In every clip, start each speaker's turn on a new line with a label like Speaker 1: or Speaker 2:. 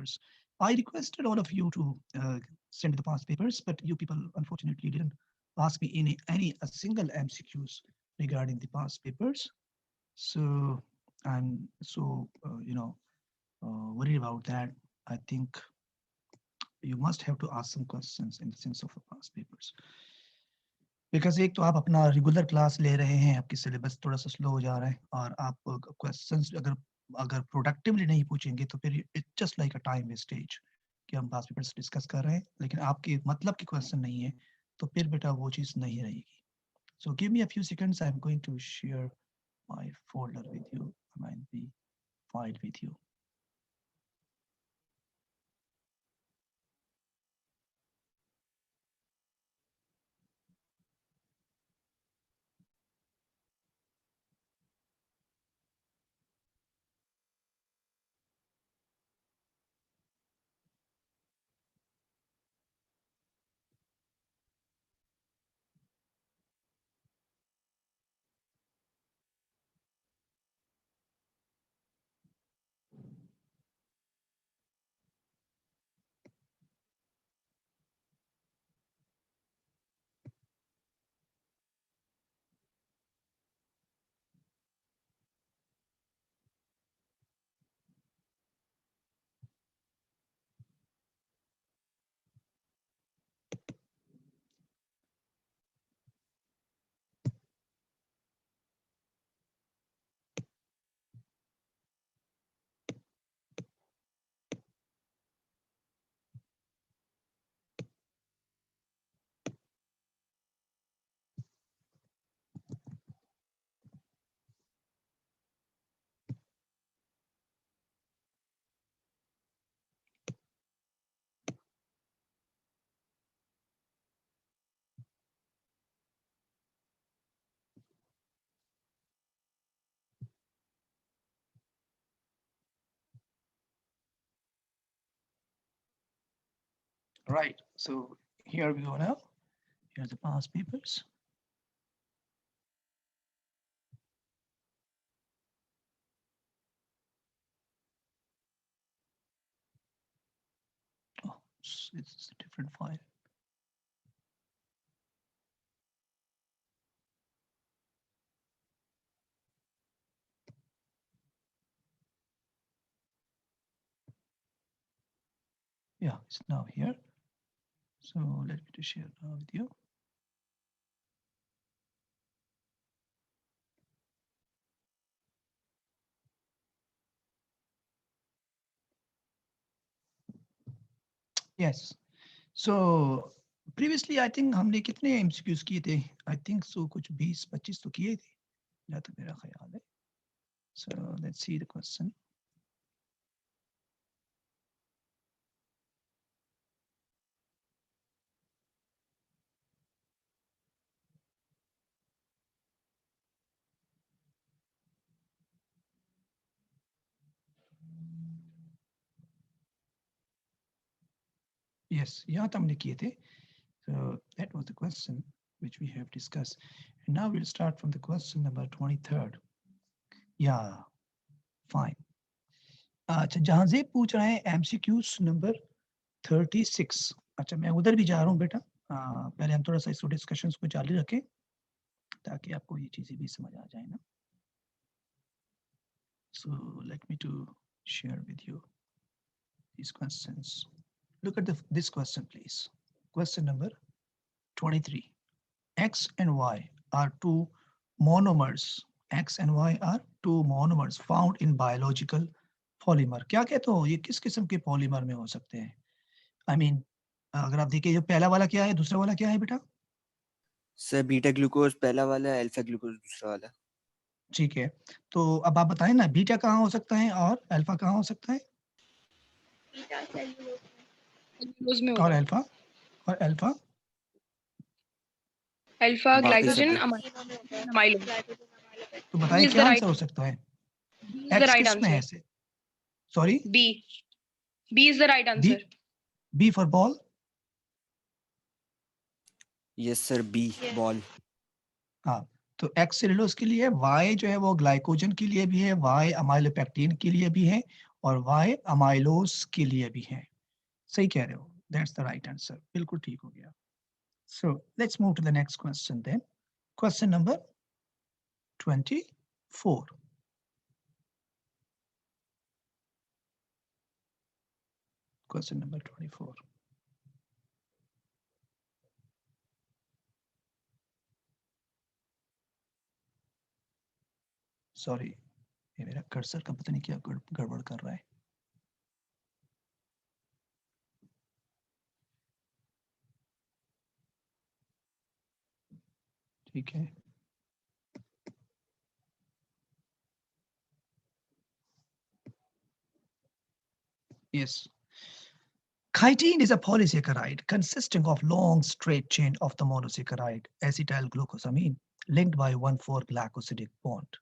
Speaker 1: papers. I requested all of you to send the past papers, but you people unfortunately didn't ask me any a single MCQs regarding the past papers. So I'm so worried about that. I think you must have to ask some questions in the sense of the past papers. Because एक तो आप अपना regular class ले रहे हैं, आपकी syllabus थोड़ा-सा slow हो जा रहा है और आप क्वेश्चंस अगर अगर प्रोडक्टिवली नहीं पूछेंगे तो फिर it's just like a time wastage कि हम पास्ट पेपर्स डिस्कस कर रहे हैं, लेकिन आपके मतलब के क्वेश्चन नहीं है, तो फिर बेटा वो चीज़ नहीं रहेगी। So give me a few seconds, I am going to share my folder with you, I mean the file with you. Right. So here we go now. Here's the past papers. Oh, it's a different file. Yeah, it's now here. So let me to share now with you. Yes. So previously I think हमने कितने MCQs किए थे? I think so कुछ 20-25 तो किए थे, जहाँ तक मेरा ख्याल है. So let's see the question. Yes, यहाँ तक हमने किए थे. So that was the question which we have discussed. And now we'll start from the question number 23rd. Yeah, fine. अच्छा, जहांजेब पूछ रहे हैं MCQs नंबर 36. अच्छा, मैं उधर भी जा रहा हूँ बेटा. पहले हम थोड़ा सा इस डिस्कशंस को जारी रखें ताकि आपको ये चीजें भी समझ आ जाए ना. So let me to share with you these questions. Look at this question, please. Question number 23. X and Y are two monomers. X and Y are two monomers found in biological polymer. क्या कहते हो, ये किस किस्म के polymer में हो सकते हैं? I mean, अगर आप देखिए, जो पहला वाला क्या है, दूसरा वाला क्या है बेटा?
Speaker 2: सर बीटा ग्लूकोज पहला वाला, अल्फा ग्लूकोज दूसरा वाला.
Speaker 1: ठीक है, तो अब आप बताएं ना, बीटा कहाँ हो सकता है और अल्फा कहाँ हो सकता है? और अल्फा
Speaker 3: अल्फा ग्लाइकोजन अमाइलो.
Speaker 1: तो बताइए क्या आंसर हो सकता है? X किस में है से? Sorry?
Speaker 3: B is the right answer.
Speaker 1: B for ball?
Speaker 2: Yes sir, B ball.
Speaker 1: हाँ, तो X सेलुलोज के लिए, Y जो है वो ग्लाइकोजन के लिए भी है, Y अमाइलोपेक्टिन के लिए भी है, और Y अमाइलोज के लिए भी है। सही कह रहे हो, दैट्स द राइट आंसर, बिल्कुल ठीक हो गया। So let's move to the next question then. Question number 24. Question number 24. Sorry, ये मेरा कर्सर का पता नहीं क्या गड़बड़ कर रहा है। ठीक है, yes. Chitin is a polysaccharide consisting of long straight chain of the monosaccharide acetylglucosamine linked by 1,4-glycosidic bond.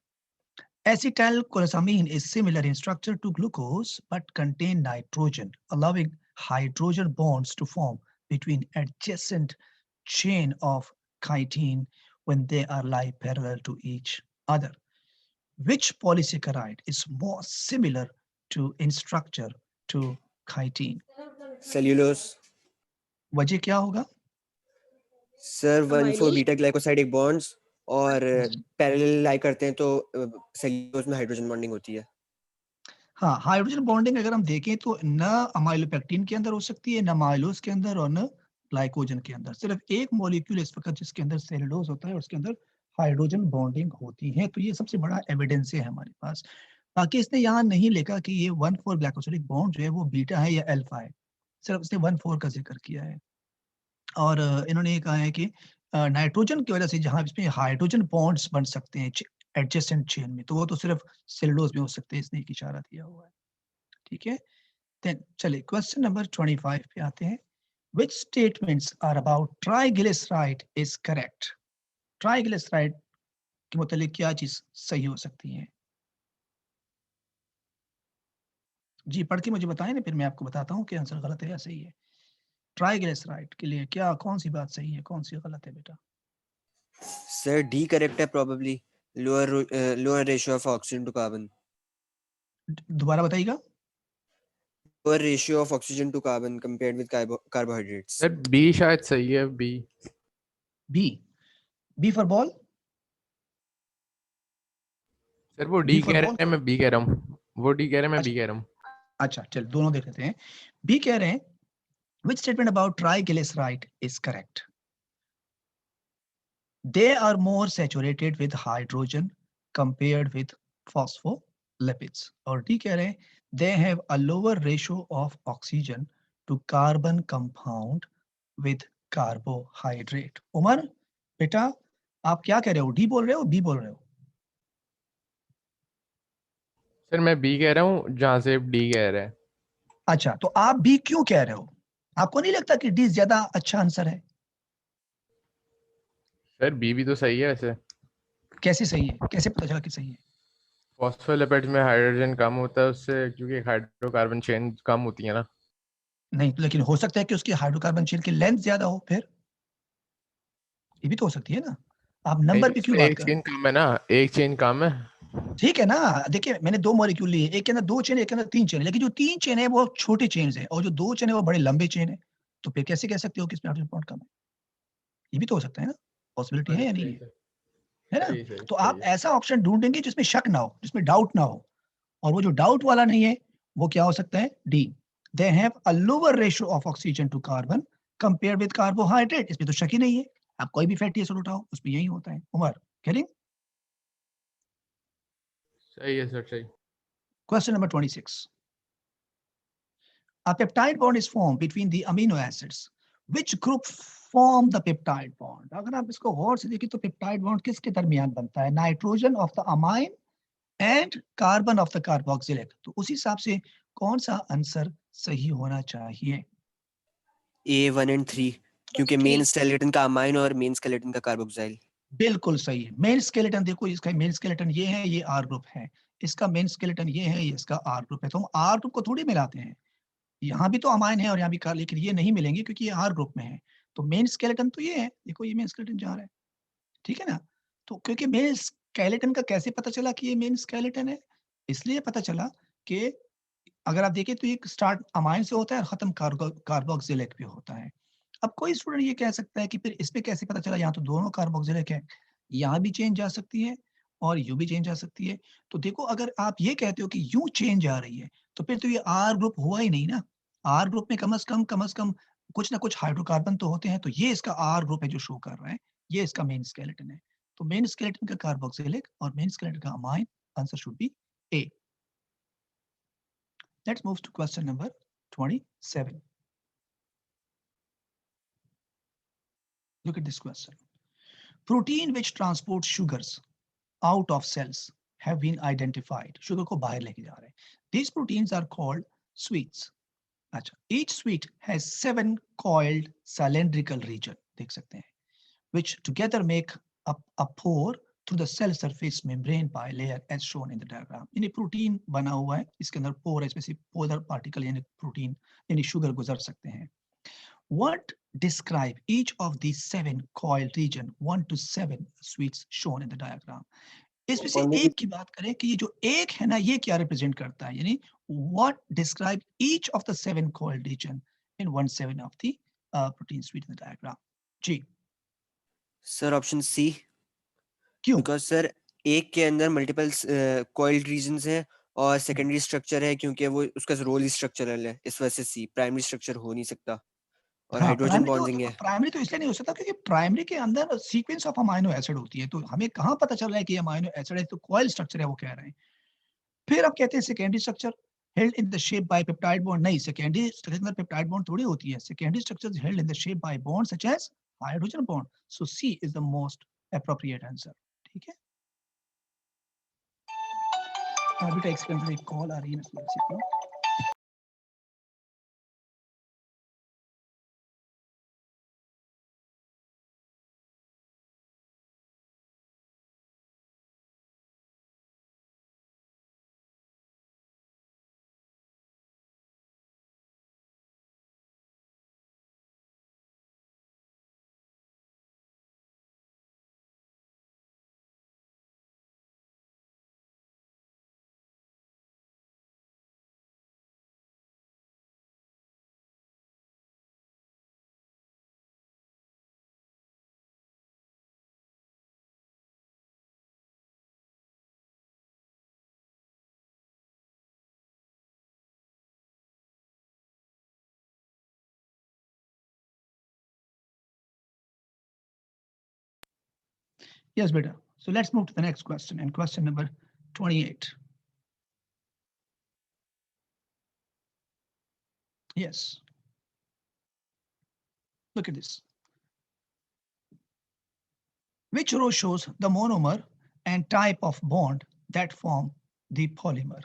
Speaker 1: Acetylglucosamine is similar in structure to glucose but contain nitrogen, allowing hydrogen bonds to form between adjacent chain of chitin when they are lie parallel to each other. Which polysaccharide is more similar to in structure to chitin?
Speaker 2: Cellulose.
Speaker 1: वजह क्या होगा?
Speaker 2: Sir 1,4
Speaker 3: Amylose.
Speaker 2: Beta glycoside एक bonds और
Speaker 1: हम्म।
Speaker 2: Parallel लाई करते हैं तो cellulose में hydrogen bonding होती है।
Speaker 1: हाँ, हाइड्रोजन बॉन्डिंग अगर हम देखें तो न अमाइलोपेक्टिन के अंदर हो सकती है, न माइलोज के अंदर और न ग्लाइकोजन के अंदर। सिर्फ एक मॉलिक्यूल इस वक्त जिसके अंदर सेलुलोज होता है और उसके अंदर हाइड्रोजन बॉन्डिंग होती है, तो ये सबसे बड़ा एविडेंस है हमारे पास। बाकी इसने यहाँ नहीं लिखा कि ये 1,4 ग्लाइकोसिडिक बॉन्ड जो है वो बीटा है या अल्फा है, सिर्फ उसने 1,4 का जिक्र किया है। और इन्होंने ये कहा है कि नाइट्रोजन की वजह से जहां इसमें हाइड्रोजन बॉन्ड्स बन सकते हैं एडजेसेंट चेन में, तो वो तो सिर्फ सेलुलोज में हो सकते हैं, इसने एक इशारा दिया हुआ है। ठीक है, देन चलिए क्वेश्चन नंबर 25 पे आते हैं। Which statements are about triglyceride is correct? Triglyceride के मुतालिक क्या चीज सही हो सकती है? जी पढ़ के मुझे बताएं ना, फिर मैं आपको बताता हूँ कि आंसर गलत है या सही है। ट्राइग्लिसराइड के लिए क्या कौन सी बात सही है, कौन सी गलत है बेटा?
Speaker 2: सर डी करेक्ट है probably, lower ratio of oxygen to carbon.
Speaker 1: दोबारा बताइएगा।
Speaker 2: Lower ratio of oxygen to carbon compared with carbohydrates.
Speaker 4: Sir B शायद सही है। B
Speaker 1: B, B for ball.
Speaker 4: Sir वो
Speaker 1: B
Speaker 4: डी
Speaker 1: for
Speaker 4: कह रहे
Speaker 1: ball?
Speaker 4: हैं, मैं बी कह रहा हूँ। वो डी कह रहे हैं, मैं बी
Speaker 1: अच्छा
Speaker 4: कह रहा हूँ।
Speaker 1: अच्छा, चल दोनों देख लेते हैं। बी कह रहे हैं which statement about triglyceride is correct? They are more saturated with hydrogen compared with phospholipids. और डी कह रहे हैं they have a lower ratio of oxygen to carbon compound with carbohydrate. Umar बेटा आप क्या कह रहे हो, डी बोल रहे हो बी बोल रहे हो?
Speaker 4: सर मैं बी कह रहा हूँ जहाँ से डी कह रहा है।
Speaker 1: अच्छा, तो आप बी क्यों कह रहे हो? आपको नहीं लगता कि डी ज्यादा अच्छा आंसर है?
Speaker 4: सर बी भी तो सही है वैसे।
Speaker 1: कैसे सही है, कैसे पता चला कि सही है?
Speaker 4: फॉस्फोलिपिड्स में हाइड्रोजन कम होता है उससे, क्योंकि हाइड्रोकार्बन चेन कम होती है ना।
Speaker 1: नहीं, लेकिन हो सकता है कि उसकी हाइड्रोकार्बन चेन की लेंथ ज्यादा हो, फिर ये भी तो हो सकती है ना। आप
Speaker 4: नहीं
Speaker 1: नंबर
Speaker 4: तो
Speaker 1: पे क्यों
Speaker 4: उसमें
Speaker 1: बात
Speaker 4: एक
Speaker 1: कर रहे
Speaker 4: चेन कम है ना, एक चेन कम है।
Speaker 1: हो? ठीक है ना, देखिए मैंने दो मॉलिक्यूल लिए, एक के अंदर दो चेन, एक के अंदर तीन चेन है, लेकिन जो तीन चेन है वो छोटे चेन है और जो दो चेन है वो बड़े लंबे चेन है। तो फिर कैसे कह सकते हो कि इसमें हाइड्रोजन बॉन्ड कम है? ये भी तो हो सकता है ना, पॉसिबिलिटी है या नहीं है? है ना?
Speaker 4: सही सही
Speaker 1: तो
Speaker 4: सही
Speaker 1: आप
Speaker 4: है।
Speaker 1: ऐसा ऑप्शन ढूंढेंगे जिसमें शक ना हो, जिसमें डाउट ना हो, और वो जो डाउट वाला नहीं है वो क्या हो सकता है? D, they have a lower ratio of oxygen to carbon compare with carbohydrate. इसमें तो शक ही नहीं है, आप कोई भी फैटी एसिड उठाओ उसमें यही होता है। उमर गेटिंग?
Speaker 4: सही है सर सही।
Speaker 1: Question number 26. A peptide bond is formed between the amino acids. Which group form the peptide bond? अगर आप इसको गौर से देखिए तो पेप्टाइड बॉन्ड किसके दरमियान बनता है? Nitrogen of the amine and carbon of the carboxylic. तो उस हिसाब से कौन सा आंसर सही होना चाहिए?
Speaker 2: A1 and 3, क्योंकि मेन स्केलेटन का अमाइन और मेन स्केलेटन का कार्बोक्सिल।
Speaker 1: बिल्कुल सही है। मेन स्केलेटन देखो, इसका मेन स्केलेटन ये है, ये आर ग्रुप है, इसका मेन स्केलेटन ये है, ये इसका आर ग्रुप है। तो हम आर ग्रुप को थोड़ी मिलाते हैं, यहाँ भी तो अमाइन है और यहाँ भी कार, लेकिन ये नहीं मिलेंगे क्योंकि ये आर ग्रुप में है। तो मेन स्केलेटन तो ये है, देखो ये मेन स्केलेटन जा रहा है, ठीक है ना? तो क्योंकि मेन स्केलेटन का कैसे पता चला कि ये मेन स्केलेटन है? इसलिए पता चला कि अगर आप देखें तो एक स्टार्ट अमाइन से होता है और खत्म कार्बोक्सिलिक पे होता है। अब कोई स्टूडेंट ये कह सकता है कि फिर इसमें कैसे पता चला, यहाँ तो दोनों कार्बोक्सिलिक है, यहाँ भी चेंज आ सकती है और यू भी चेंज आ सकती है। तो देखो अगर आप ये कहते हो कि यूं चेंज आ रही है तो फिर तो ये आर ग्रुप हुआ ही नहीं ना। आर ग्रुप में कम से कम कुछ ना कुछ हाइड्रोकार्बन तो होते हैं, तो ये इसका आर ग्रुप है जो शो कर रहा है, ये इसका मेन स्केलेटन है। तो मेन स्केलेटन का कार्बोक्सिलिक और मेन स्केलेटन का amine, answer should be A. Let's move to question number 27. Look at this question. Protein which transports sugars out of cells have been identified. Sugar को बाहर लेके जा रहे हैं. These proteins are called sweets. अच्छा, each sweet has 7 coiled cylindrical region, देख सकते हैं, which together make up a pore through the cell surface membrane bilayer as shown in the diagram. यानी प्रोटीन बना हुआ है, इसके अंदर पोर है, स्पेसिफिक पोलर पार्टिकल यानी प्रोटीन यानी शुगर गुजर सकते हैं. What describe each of these 7 coiled region 1 to 7 sweets shown in the diagram? इसमें से एक की बात करें कि ये जो एक है ना, ये क्या रिप्रेजेंट करता है, यानी what describe each of the 7 coiled region in 1/7 of the protein suite in the diagram? जी.
Speaker 2: Sir option C.
Speaker 1: क्यों?
Speaker 2: बिकॉज सर एक के अंदर मल्टीपल कॉइल्ड रीजंस हैं और सेकेंडरी स्ट्रक्चर है, क्योंकि वो उसका रोल ही स्ट्रक्चरल है, इस वजह से सी. प्राइमरी स्ट्रक्चर हो नहीं सकता और
Speaker 1: हाँ,
Speaker 2: हाइड्रोजन बॉन्डिंग है.
Speaker 1: प्राइमरी तो इसलिए नहीं हो सकता क्योंकि प्राइमरी के अंदर सीक्वेंस ऑफ अमाइनो एसिड होती है, तो हमें कहाँ पता चल रहा है कि अमाइनो एसिड है, तो कॉइल स्ट्रक्चर है वो कह रहे हैं. फिर आप कहते हैं secondary structure held in the shape by peptide bond. नहीं, सेकेंडरी स्ट्रक्चर में पेप्टाइड बॉन्ड थोड़ी होती है. Secondary structure is held in the shape by bonds such as hydrogen bond. So C is the most appropriate answer. ठीक है. बेटा इसके अंदर एक कॉल आ रही है, मैं थोड़ी सी Yes, beta. So let's move to the next question, and question number 28. Yes. Look at this. Which row shows the monomer and type of bond that form the polymer?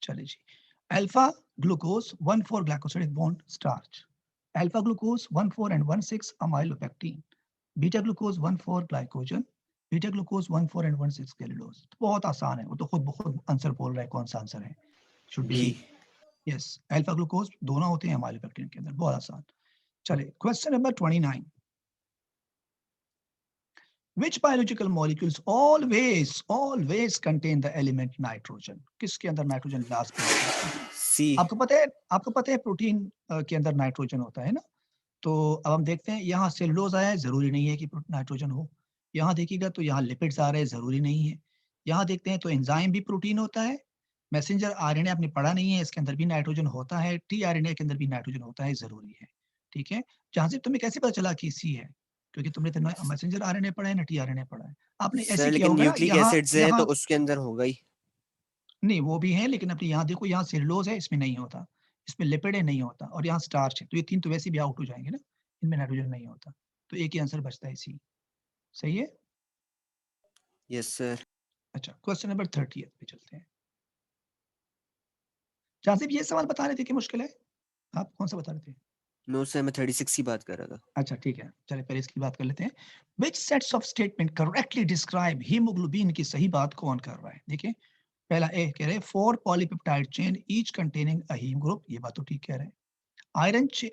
Speaker 1: चलिए जी. Alpha glucose 1,4-glycosidic bond starch. Alpha glucose 1,4 and 1,6 amylopectin. Beta glucose 1,4 glycogen. Beta glucose 1,4 and 1,6 gallulose. बहुत आसान है, वो तो खुद answer बोल रहा है कौन सा आंसर है. Should be yes. Alpha glucose दोनों होते हैं amylopectin के अंदर, बहुत आसान. चलिए, question number 29. Which biological molecules always contain the element nitrogen? किसके अंदर नाइट्रोजन लास्ट पे होता है?
Speaker 2: सी.
Speaker 1: आपको पता है प्रोटीन के अंदर नाइट्रोजन होता है ना. तो अब हम देखते हैं, यहाँ सेलुलोज आया है, जरूरी नहीं है कि नाइट्रोजन हो. यहाँ देखिएगा तो यहाँ लिपिड्स आ रहे हैं, जरूरी नहीं है. यहाँ देखते हैं तो एंजाइम भी प्रोटीन होता है. मैसेंजर आरएनए आपने पढ़ा नहीं है, इसके अंदर भी नाइट्रोजन होता है. टीआरएनए के अंदर भी नाइट्रोजन होता है, जरूरी है. ठीक है. जहां से तुम्हें कैसे पता चला कि सी है, क्योंकि तुमने तो मैसेंजर आरएनए पढ़ा है ना टीआरएनए पढ़ा है. आपने ऐसे
Speaker 2: सर
Speaker 1: किया
Speaker 2: लेकिन
Speaker 1: होगा ना,
Speaker 2: न्यूक्लिक
Speaker 1: यहाँ
Speaker 2: एसिड्स है तो
Speaker 1: यहाँ
Speaker 2: उसके अंदर होगा ही.
Speaker 1: नहीं, वो भी है, लेकिन अपने यहाँ देखो, यहाँ सेलुलोज है, इसमें नहीं होता. इसमें लिपिड है, नहीं होता. और यहाँ स्टार्च है, तो ये तीन तो वैसे भी आउट हो जाएंगे ना, इनमें नाइट्रोजन नहीं होता. तो एक ही आंसर बचता है सी. सही है.
Speaker 2: Yes sir.
Speaker 1: अच्छा, क्वेश्चन नंबर 30 पे चलते हैं. जहां से ये सवाल बता रहे थे कि मुश्किल है, आप कौन सा बता रहे थे?
Speaker 2: नो सर, मैं 36 की बात कर रहा था.
Speaker 1: अच्छा ठीक है, चलिए पहले इसकी बात कर लेते हैं. Which sets of statement correctly describe haemoglobin की सही बात कौन कर रहा है? देखिए, पहला ए कह रहे हैं 4 polypeptide chain each containing a haem group, ये बात तो ठीक कह रहे हैं.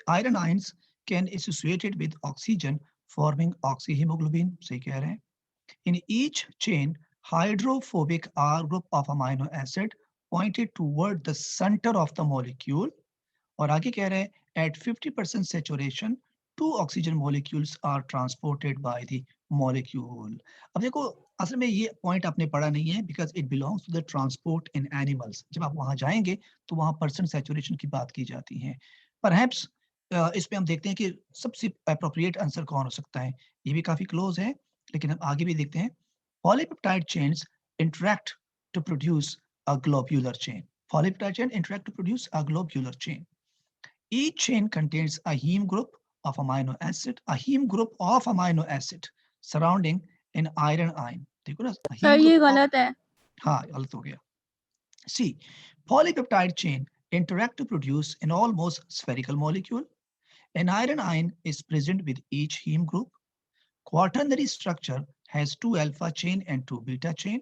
Speaker 1: Iron ions can associated with oxygen forming oxyhaemoglobin, सही कह रहे हैं. In each chain hydrophobic R group of amino acid pointed toward the center of the molecule. और आगे कह रहे हैं at 50% saturation 2 oxygen molecules are transported by the molecule. अब देखो असल में ये पॉइंट आपने पढ़ा नहीं है because it belongs to the transport in animals. जब आप वहां जाएंगे तो वहां परसेंट सैचुरेशन की बात की जाती है. Perhaps इसमें हम देखते हैं कि सबसे appropriate आंसर कौन हो सकता है. ये भी काफी क्लोज है लेकिन हम आगे भी देखते हैं. Polypeptide chains interact to produce a globular chain. Polypeptide chain interact to produce a globular chain. Each chain contains a heme group of amino acid, surrounding an iron ion. देखो ना,
Speaker 5: सर ये गलत है.
Speaker 1: हाँ, गलत हो गया. See, polypeptide chain interact to produce an almost spherical molecule. An iron ion is present with each heme group. Quaternary structure has 2 alpha chain and 2 beta chain.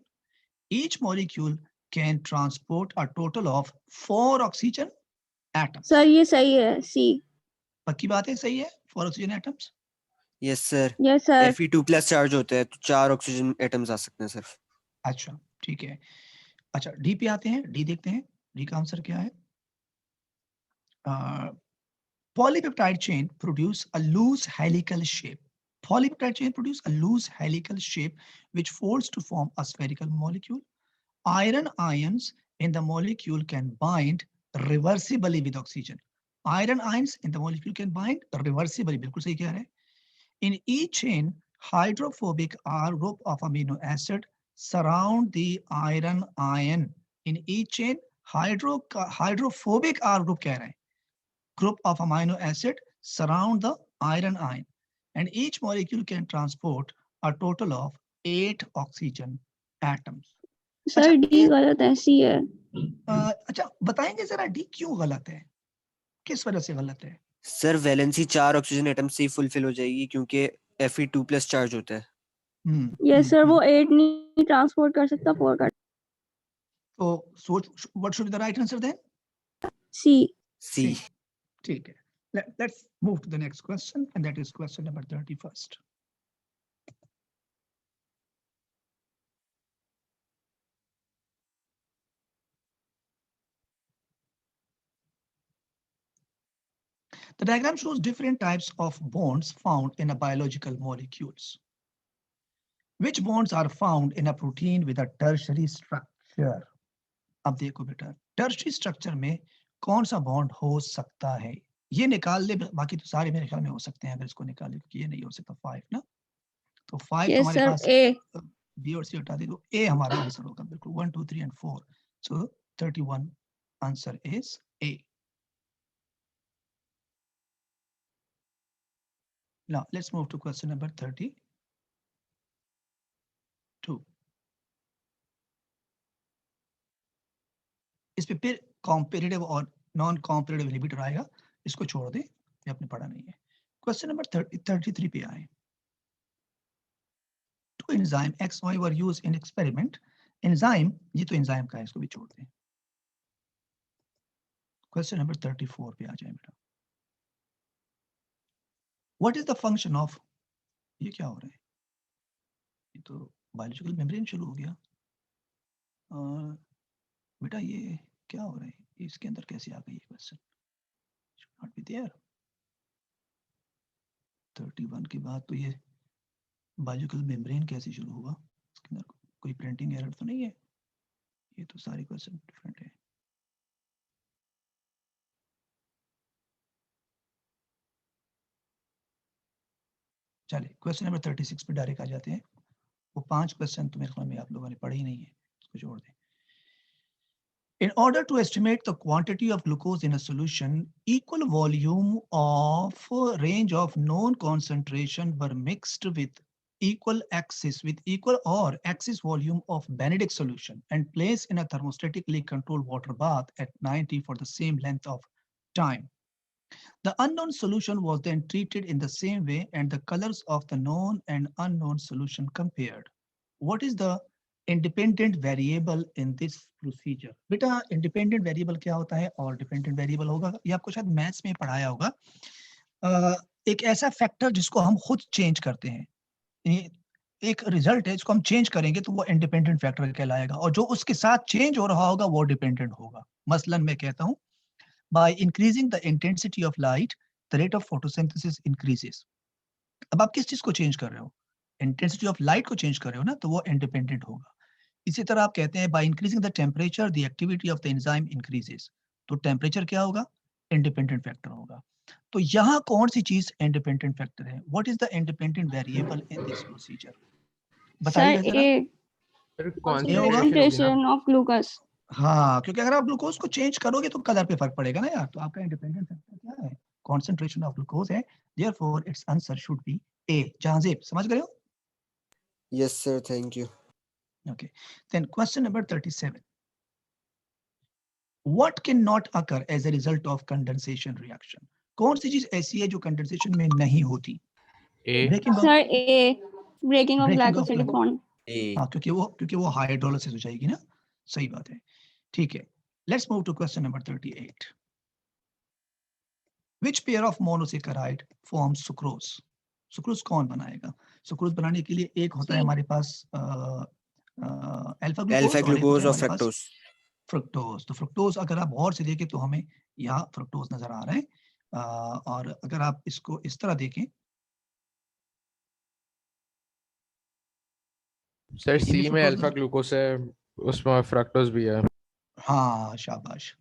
Speaker 1: Each molecule can transport a total of 4 oxygen atoms.
Speaker 5: Sir ये सही है. सी.
Speaker 1: पक्की बात है, सही है. 4 oxygen atoms.
Speaker 2: Yes sir.
Speaker 5: Yes sir.
Speaker 2: Fe2+ charge होता है तो 4 ऑक्सीजन एटम्स आ सकते हैं सिर्फ.
Speaker 1: अच्छा, ठीक है. अच्छा, डी पे आते हैं. डी देखते हैं. डी का आंसर क्या है? Polypeptide chain produce a loose helical shape. Polypeptide chain produce a loose helical shape which folds to form a spherical molecule. Iron ions in the molecule can bind reversibly with oxygen. Iron ions in the molecule can bind reversibly. बिल्कुल सही कह रहे हैं. In each chain, hydrophobic R group of amino acid surround the iron ion. In each chain, hydrophobic R group कह रहे हैं. Group of amino acid surround the iron ion, and each molecule can transport a total of 8 oxygen atoms.
Speaker 5: Sir D गलत है. सी है.
Speaker 1: अच्छा, बताएंगे जरा D क्यों गलत है, किस वजह से गलत है?
Speaker 2: सर वैलेंसी 4 ऑक्सीजन एटम से ही फुलफिल हो जाएगी क्योंकि Fe2+ चार्ज होता है.
Speaker 5: यस सर वो 8 नहीं ट्रांसपोर्ट कर सकता, 4 कर.
Speaker 1: तो सोच, what should be the right answer then?
Speaker 5: सी.
Speaker 2: सी.
Speaker 1: ठीक है. Let's move to the next question, and that is question number 31st. The diagram shows different types of bonds found in a biological molecules. Which bonds are found in a protein with a tertiary structure? अब देखो बेटा, tertiary structure में कौन सा bond हो सकता है? ये निकाल ले, बाकी तो सारे मेरे ख्याल में हो सकते हैं अगर इसको निकाले, क्योंकि ये नहीं हो सकता 5 ना. तो 5
Speaker 5: यस
Speaker 1: हमारे
Speaker 5: सर.
Speaker 1: पास
Speaker 5: ए.
Speaker 1: बी और सी हटा दे तो ए हमारा आंसर होगा बिल्कुल. 1 2 3 and 4. So 31 answer is A. Now let's move to question number 32. इस पे फिर कॉम्पिटिटिव और नॉन कॉम्पिटिटिव इनहिबिटर आएगा, इसको छोड़ दे, ये आपने पढ़ा नहीं है. क्वेश्चन नंबर 33 पे आए. Two enzyme XY were used in experiment. Enzyme, ये तो enzyme का है, इसको भी छोड़ दें. क्वेश्चन नंबर 34 पे आ जाए बेटा. What is the function of, ये क्या हो रहा है? ये तो बायोलॉजिकल मेम्ब्रेन शुरू हो गया. बेटा ये क्या हो रहा है? इसके अंदर कैसे आ गई ये question? Should not be there. 31 के बाद तो ये बायोलॉजिकल मेम्ब्रेन कैसे शुरू हुआ? इसके अंदर कोई प्रिंटिंग एरर तो नहीं है? ये तो सारे क्वेश्चन डिफरेंट है. चलिए क्वेश्चन नंबर 36 पे डायरेक्ट आ जाते हैं. वो 5 क्वेश्चन तो मेरे ख्याल में आप लोगों ने पढ़े ही नहीं है, इसको छोड़ दें. In order to estimate the quantity of glucose in a solution, equal volume of range of known concentration were mixed with equal or axis volume of Benedict solution and placed in a thermostatically controlled water bath at 90 for the same length of time. The unknown solution was then treated in the same way and the colors of the known and unknown solution compared. What is the independent variable in this procedure? बेटा independent variable क्या होता है और dependent variable होगा, ये आपको शायद maths में पढ़ाया होगा. एक ऐसा फैक्टर जिसको हम खुद चेंज करते हैं. एक रिजल्ट है इसको हम चेंज करेंगे तो वो इंडिपेंडेंट फैक्टर कहलाएगा, और जो उसके साथ चेंज हो रहा होगा वो डिपेंडेंट होगा। मसलन मैं कहता हूँ by increasing the intensity of light the rate of photosynthesis increases। अब आप किस चीज को चेंज कर रहे हो? इंटेंसिटी ऑफ लाइट को चेंज कर रहे हो ना, तो वो इंडिपेंडेंट होगा। इसी तरह आप कहते हैं by increasing the temperature the activity of the enzyme increases, तो टेम्परेचर क्या होगा? इंडिपेंडेंट फैक्टर होगा। तो यहाँ कौन सी चीज इंडिपेंडेंट फैक्टर है? What is the independent variable in this procedure?
Speaker 5: Sir
Speaker 1: बताइएगा जरा।
Speaker 5: ए
Speaker 4: फिर
Speaker 1: होगा?
Speaker 5: concentration of glucose।
Speaker 1: हाँ, क्योंकि अगर आप ग्लूकोज को चेंज करोगे तो कलर पे फर्क पड़ेगा ना यार। तो आपका इंडिपेंडेंट फैक्टर क्या है? कॉन्सेंट्रेशन ऑफ ग्लूकोज है। Therefore it's answer should be A. Jahanzeb समझ गए हो?
Speaker 2: Yes sir, thank you.
Speaker 1: Okay. Then question number 37. What cannot occur as a result of condensation reaction? कौन सी चीज ऐसी है जो कंडेंसेशन में नहीं होती?
Speaker 4: A
Speaker 1: breaking
Speaker 5: sir a breaking of
Speaker 1: Breaking of
Speaker 5: glycosidic
Speaker 1: glyco-
Speaker 5: bond।
Speaker 2: ए
Speaker 1: हाँ, क्योंकि वो हाइड्रोलिसिस हो जाएगी ना। सही बात है, ठीक है। Let's move to question number 38. Which pair of monosaccharide forms sucrose? Sucrose कौन बनाएगा? सुक्रोज बनाने के लिए एक होता है हमारे पास अल्फा
Speaker 2: अल्फा
Speaker 1: ग्लूकोज और एक होता
Speaker 2: ग्लूकोज
Speaker 1: है
Speaker 2: और
Speaker 1: हमारे पास
Speaker 2: फ्रक्टोज।
Speaker 1: फ्रुक्टोज। तो फ्रुक्टोज अगर आप गौर से देखें तो हमें यहाँ फ्रुक्टोज नजर आ रहा है, और अगर आप इसको इस तरह देखें,
Speaker 4: सर
Speaker 1: ये भी
Speaker 4: सी में
Speaker 1: fructose
Speaker 4: अल्फा
Speaker 1: नजर-
Speaker 4: ग्लूकोज है, उसमें फ्रक्टोज भी है।
Speaker 1: हाँ शाबाश।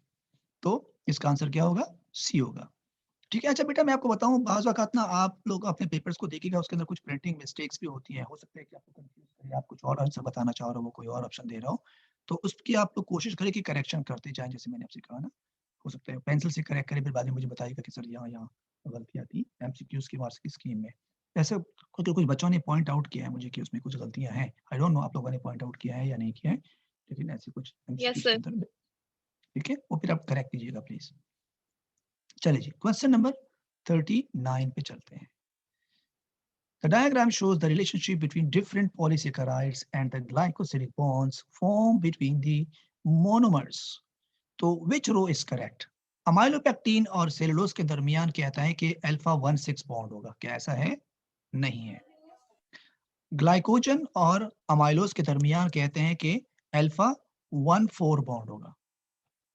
Speaker 1: तो इसका आंसर क्या होगा? सी होगा। ठीक है। अच्छा बेटा, मैं आपको बताऊं, बाज़ वक़्त ना आप लोग अपने पेपर्स को देखिएगा, उसके अंदर कुछ प्रिंटिंग मिस्टेक्स भी होती हैं। हो सकता है कि आपको कंफ्यूज करे, आप कुछ और आंसर बताना चाह रहे हो, वो कोई और ऑप्शन दे रहा हो, तो उसकी आप लोग कोशिश करें कि करेक्शन करते जाएं, जैसे मैंने आपसे कहा ना। हो सकता है पेंसिल से करेक्ट करें, फिर बाद में मुझे बताइएगा कि सर यहाँ यहाँ गलतियाँ थी एमसीक्यूज की मार्क्स की स्कीम में। ऐसे कुछ बच्चों ने पॉइंट आउट किया है मुझे कि उसमें कुछ गलतियाँ हैं। आई डोंट नो आप लोगों ने पॉइंट आउट किया है या नहीं किया है, लेकिन ऐसे कुछ
Speaker 3: Yes,
Speaker 1: एमसीक्यूज के
Speaker 3: sir.
Speaker 1: अंदर, ठीक है, वो फिर आप करेक्ट कीजिएगा प्लीज। चलिए जी, क्वेश्चन नंबर 39 पे चलते हैं। The diagram shows the relationship between different polysaccharides and the glycosidic bonds formed between the monomers. तो which row is correct? Amylopectin और सेलुलोज के दरमियान कहता है कि अल्फा 1,6 बॉन्ड होगा। क्या ऐसा है? नहीं है। ग्लाइकोजन और अमाइलोज के दरमियान कहते हैं कि अल्फा 1,4 बॉन्ड होगा।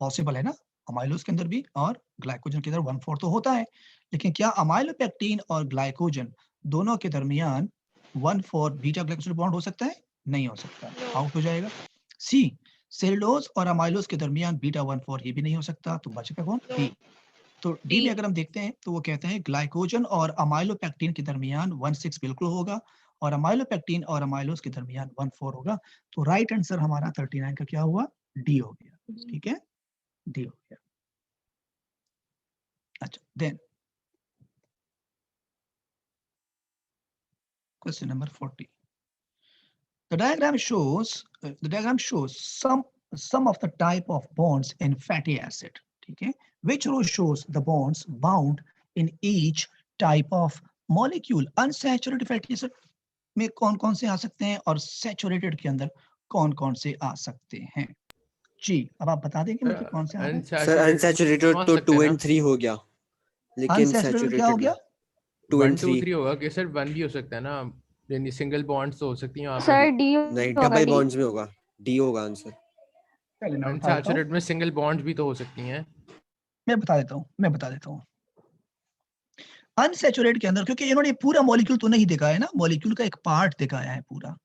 Speaker 1: पॉसिबल है ना? अमाइलोज के अंदर भी और ग्लाइकोजन के अंदर 1,4 तो होता है, लेकिन क्या अमाइलोपेक्टिन और ग्लाइकोजन दोनों के दरमियान 1,4 बीटा ग्लाइकोसिड बॉन्ड हो सकता है? नहीं हो सकता, आउट हो जाएगा। सी, सेलुलोज और अमाइलोज के दरमियान बीटा 1,4 ये भी नहीं हो सकता, तो बचेगा कौन? डी। तो डी में अगर हम देखते हैं तो वो कहते हैं ग्लाइकोजन और अमाइलोपेक्टिन के दरमियान 1,6 बिल्कुल होगा, और अमाइलोपेक्टिन और अमाइलोज के दरमियान 1,4 होगा। तो राइट आंसर हमारा 39 का क्या हुआ? डी हो गया। ठीक है, डी हो गया। अच्छा, then question number 40. The diagram shows some of the type of bonds in fatty acid. ठीक है, which row shows the bonds bound in each type of molecule? Unsaturated fatty acid में कौन-कौन से आ सकते हैं और saturated के अंदर कौन-कौन से आ सकते हैं? जी, अब आप बता देंगे मुझे कौन से आ रहे हैं?
Speaker 2: सर अनसैचुरेटेड तो 2 and 3 हो गया, लेकिन
Speaker 1: अनसैचुरेटेड क्या हो
Speaker 2: सैचुरेटेड
Speaker 1: गया?
Speaker 2: 2
Speaker 4: 1
Speaker 2: and
Speaker 4: 2
Speaker 2: 3
Speaker 4: 3 होगा कि सर 1 भी हो सकता है ना, यानी सिंगल बॉन्ड्स तो हो सकती हैं वहाँ पे
Speaker 5: सर
Speaker 4: भी।
Speaker 5: डी
Speaker 2: नहीं,
Speaker 5: होगा
Speaker 2: डबल
Speaker 5: डी।
Speaker 2: बॉन्ड्स में होगा, डी होगा आंसर।
Speaker 1: पहले मैं बता देता हूँ,
Speaker 4: अनसैचुरेटेड में सिंगल बॉन्ड्स भी तो हो सकती हैं।
Speaker 1: मैं बता देता हूँ। अनसैचुरेट के अंदर, क्योंकि इन्होंने पूरा मॉलिक्यूल तो नहीं दिखाया है ना, मॉलिक्यूल का एक पार्ट दिखाया है पूरा,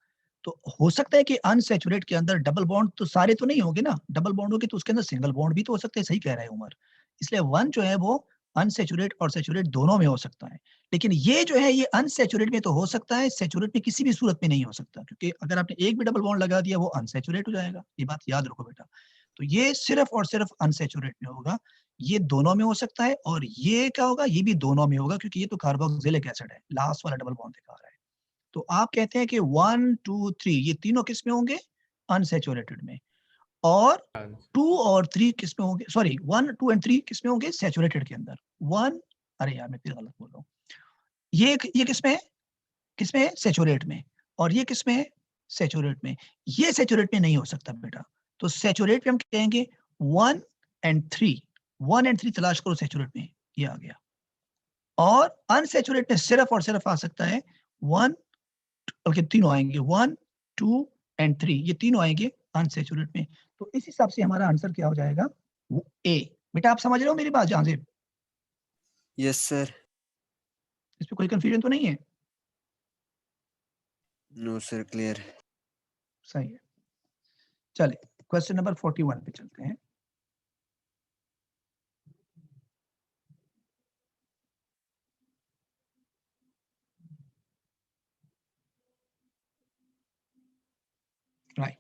Speaker 1: तो हो सकता है कि अनसैचुरेट के अंदर डबल बॉन्ड तो सारे तो नहीं होंगे ना, डबल बॉन्ड होगी तो उसके अंदर सिंगल बॉन्ड भी तो हो सकते हैं। सही कह रहा है उमर। इसलिए वन जो है वो अनसैचुरेट और सैचुरेट दोनों में हो सकता है, लेकिन ये जो है ये अनसैचुरेट में तो हो सकता है, सैचुरेट में किसी भी सूरत में नहीं हो सकता, क्योंकि अगर आपने एक भी डबल बॉन्ड लगा दिया वो अनसैचुरेट हो जाएगा। ये बात याद रखो बेटा। तो ये सिर्फ और सिर्फ अनसैचुरेट में होगा, ये दोनों में हो सकता है, और ये क्या होगा? ये भी दोनों में होगा, क्योंकि ये तो कार्बोक्सिलिक एसिड है, लास्ट वाला डबल बॉन्ड दिखा रहा है। तो आप कहते हैं कि 1 2 3 ये तीनों किस में होंगे? अनसैचुरेटेड में। और 2 और 3 किस में होंगे? सॉरी, 1 2 एंड 3 किस में होंगे? सैचुरेटेड के अंदर। 1, अरे यार मैं फिर गलत बोल रहा हूँ। ये किस में है? किस में है? सैचुरेट में। और ये किस में है? सैचुरेट में। ये सैचुरेट में नहीं हो सकता बेटा। तो सैचुरेट में हम कहेंगे 1 एंड 3, 1 एंड 3 तलाश करो सैचुरेट में, ये आ गया। और अनसैचुरेट में सिर्फ और सिर्फ आ सकता है 1 बल्कि तीनों आएंगे 1, 2 एंड 3, ये तीनों आएंगे अनसैचुरेट में। तो इस हिसाब से हमारा आंसर क्या हो जाएगा, वो ए। बेटा आप समझ रहे हो मेरी बात जहां से,
Speaker 2: यस सर।
Speaker 1: इसमें कोई कंफ्यूजन तो नहीं है?
Speaker 2: No sir, clear.
Speaker 1: सही है। चलिए क्वेश्चन नंबर 41 पे चलते हैं। Right,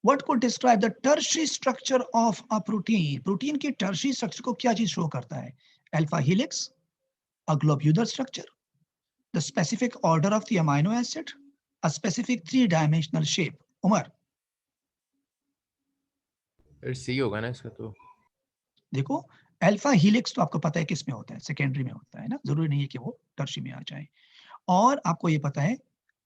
Speaker 1: what could describe the tertiary structure of a protein? Protein की टर्शियरी स्ट्रक्चर को क्या चीज शो करता है? Alpha helix, a globular structure, the specific order of the amino acid, a specific 3 dimensional shape. Umar
Speaker 4: फिर सी होगा ना इसका तो।
Speaker 1: देखो, अल्फा हेलिक्स तो आपको पता है किस में होता है, सेकेंडरी में होता है ना, जरूरी नहीं है कि वो टर्शियरी में आ जाए। और आपको ये पता है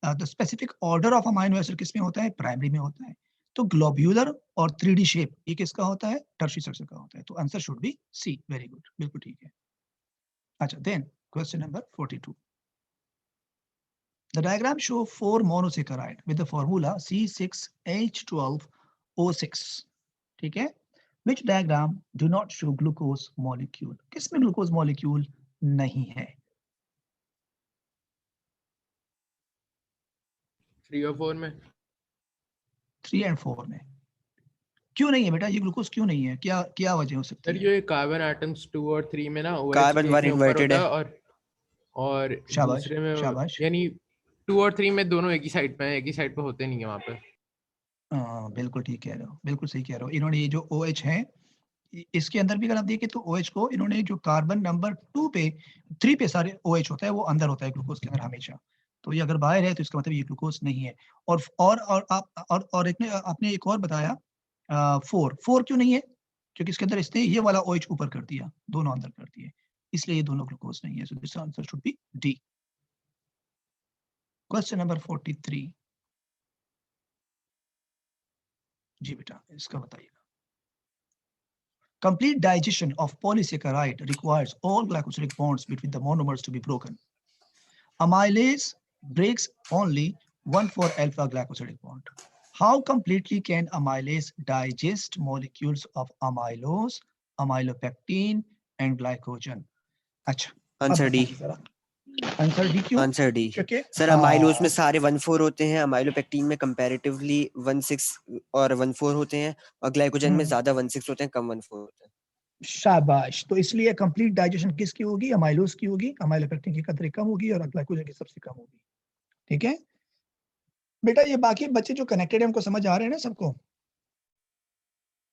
Speaker 1: the specific order of amino acid किस में होता है, प्राइमरी में होता है। तो ग्लोब्यूलर और 3D शेप ये किसका होता है, टर्शियरी स्ट्रक्चर का होता है। तो answer should be C. Very good, बिल्कुल ठीक है। अच्छा, then question number 42। The diagram show 4 monosaccharide with the formula C6H12O6. ठीक है? Which diagram do not show glucose molecule? किसमें glucose molecule नहीं है?
Speaker 4: 3 और 4 में।
Speaker 1: 3 and 4 में क्यों नहीं है बेटा? ये ग्लूकोज क्यों नहीं है? क्या क्या वजह हो सकती
Speaker 4: सर
Speaker 1: है?
Speaker 4: ये कार्बन एटम्स 2 और 3 में ना OH
Speaker 2: कार्बन
Speaker 4: एक
Speaker 2: 1
Speaker 4: में ऊपर
Speaker 2: इन्वर्टेड
Speaker 4: होता
Speaker 2: है।
Speaker 4: है और
Speaker 1: शाबाश,
Speaker 4: दूसरे में
Speaker 1: शाबाश।
Speaker 4: यानी 2 और 3 में दोनों एक ही साइड पे हैं, एक ही साइड पे होते नहीं है वहाँ पे।
Speaker 1: बिल्कुल ठीक कह रहे हो, बिल्कुल सही कह रहे हो। इन्होंने ये जो OH है, इसके अंदर भी अगर आप देखें तो OH को इन्होंने जो कार्बन नंबर 2 पे 3 पे सारे OH होता है वो अंदर होता है ग्लूकोज के अंदर हमेशा। तो ये अगर बाहर है तो इसका मतलब ये ग्लूकोज नहीं है। और आप और एक ने आपने एक और बताया 4 क्यों नहीं है? क्योंकि इसके अंदर इसने ये वाला OH ऊपर कर दिया, दोनों अंदर कर दिए, इसलिए ये दोनों ग्लूकोज नहीं है। So this answer should B D. Question number 43। जी बेटा इसका बताइएगा। Complete digestion of polysaccharide requires all glycosidic bonds between the monomers to be broken. Amylase breaks only 1,4-alpha glycosidic bond. How completely can amylase digest molecules of amylose, amylopectin, and glycogen? अच्छा, अब
Speaker 2: answer D.
Speaker 1: बताइए जरा। Answer D क्यों?
Speaker 2: Answer D.
Speaker 1: क्योंकि
Speaker 2: sir amylose में सारे 1,4 होते हैं, अमाइलोपेक्टिन में कंपैरेटिवली 1,6 और 1,4 होते हैं, और ग्लाइकोजन में ज्यादा 1,6 होते हैं, कम 1,4 होते हैं।
Speaker 1: शाबाश। तो इसलिए कंप्लीट डाइजेशन किसकी होगी? अमाइलोज की होगी, अमाइलोपेक्टिन की कदर कम होगी और ग्लाइकोजन की सबसे कम होगी। ठीक है बेटा, ये बाकी बच्चे जो कनेक्टेड है उनको समझ आ रहे हैं ना सबको?